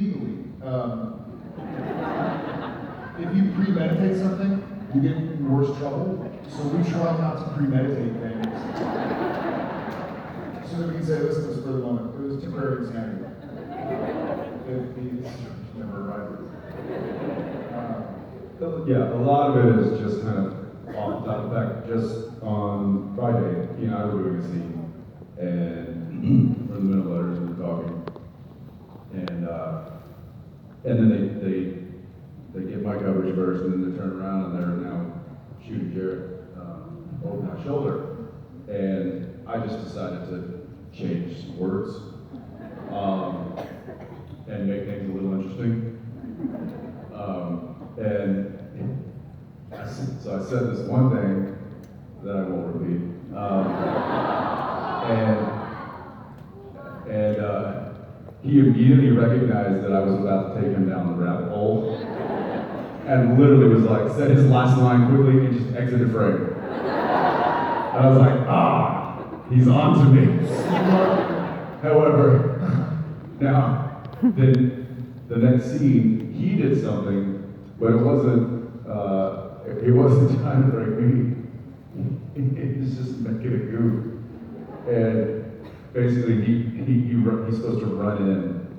legally, if you premeditate something, you get in worse trouble. So we try not to premeditate things. So that we can say, listen, this for the moment, it was temporary insanity. It's never arrived. Yeah, a lot of it is just kind of off the top. In fact, just on Friday, he and I were doing a scene, and we're in the middle of letters and we're talking, and then they get my coverage first, and then they turn around and they're now shooting Jared over my shoulder, and I just decided to change some words and make things a little interesting. So I said this one thing that I won't repeat, and he immediately recognized that I was about to take him down the rabbit hole, and literally was like, said his last line quickly and just exited frame. And I was like, he's on to me. However, now, then the next scene, he did something, but it wasn't trying to break me. He's just making a goof. And basically, he's supposed to run in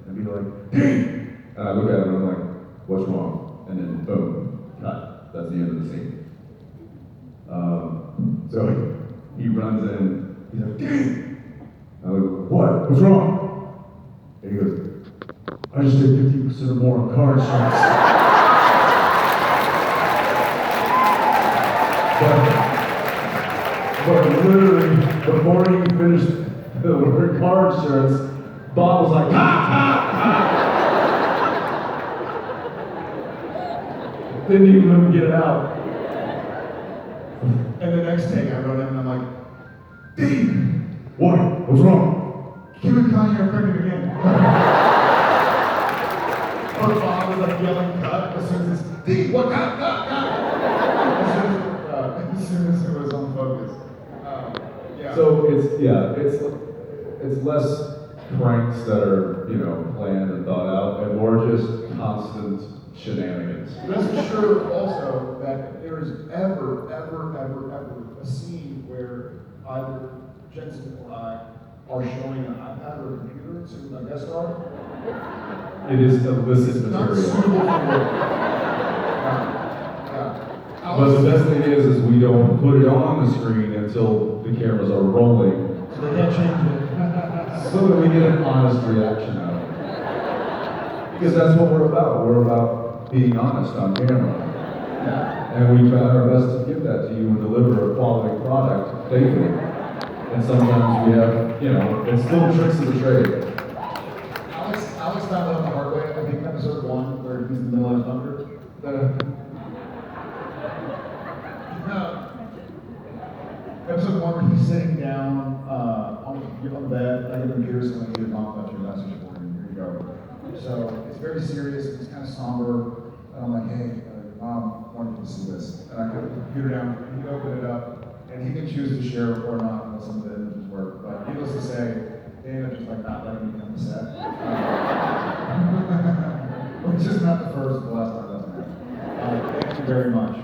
and be like, "Ding!" And I look at him and I'm like, "What's wrong?" And then boom, cut. That's the end of the scene. So he runs in, he's like, "Ding!" And I'm like, "What? What's wrong?" And he goes, "I just did 50% or more on car insurance." But literally, before he finished the word car insurance, Bob was like, "Ha, ha, ha!" Didn't even let him get it out. And the next day I run in and I'm like, "Dean, What? What's wrong?" Kim and Kanye are pregnant again." Or Bob was like yelling cut as soon as it's, "Dean, what? Cut. As soon as it was on focus. Yeah. So it's less pranks that are, planned and thought out, and more just constant shenanigans. Rest assured also that if there is ever a scene where either Jensen or I are showing an iPad or a computer to a guest star, It is illicit not material. suitable for work. But the best thing is we don't put it on the screen until the cameras are rolling, So they can't change it. so that we get an honest reaction out of it. Because that's what we're about. We're about being honest on camera. And we try our best to give that to you and deliver a quality product faithfully. And sometimes we have, it's little tricks of the trade. Alex found out the hard way, I think episode 1, where he's in the middle of his hunger. Episode 1 where he's sitting down on the bed, I give him beers and I give Mom about your message for him. Here you go. So it's very serious, it's kind of somber. And I'm like, "Hey, Mom, I wanted you to see this." And I put the computer down, and he opened it up, and he can choose to share or not unless some of the images work. But needless to say, Dana just like not letting me come to set. Which is not the first or the last time that's happened. Thank you very much.